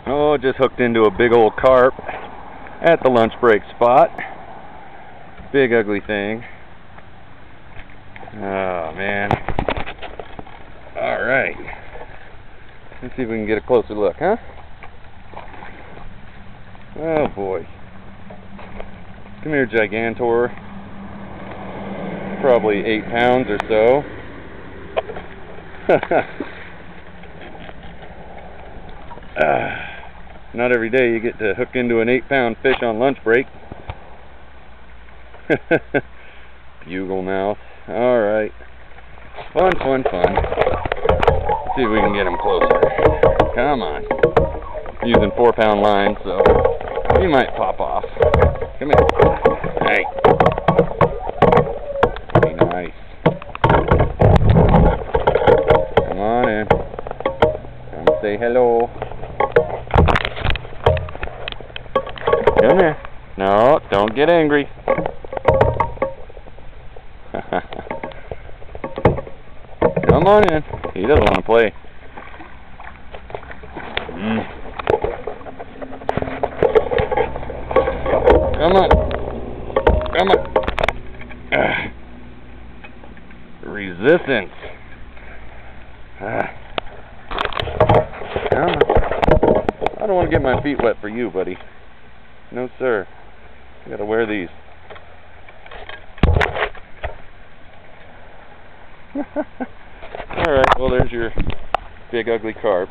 Oh, just hooked into a big old carp at the lunch break spot. Big ugly thing. Oh man. Alright. Let's see if we can get a closer look, huh? Oh boy. Come here, Gigantor. Probably 8 pounds or so. Not every day you get to hook into an 8-pound fish on lunch break. Bugle mouth. Alright. Fun, fun, fun. Let's see if we can get him closer. Come on. I'm using 4-pound line, so he might pop off. Come here. Hey. Be nice. Come on in. Come say hello. Come here. No, don't get angry. Come on in. He doesn't want to play. Come on. Come on. Resistance. Come on. I don't want to get my feet wet for you, buddy. No, sir. I gotta wear these. Alright, well, there's your big ugly carp.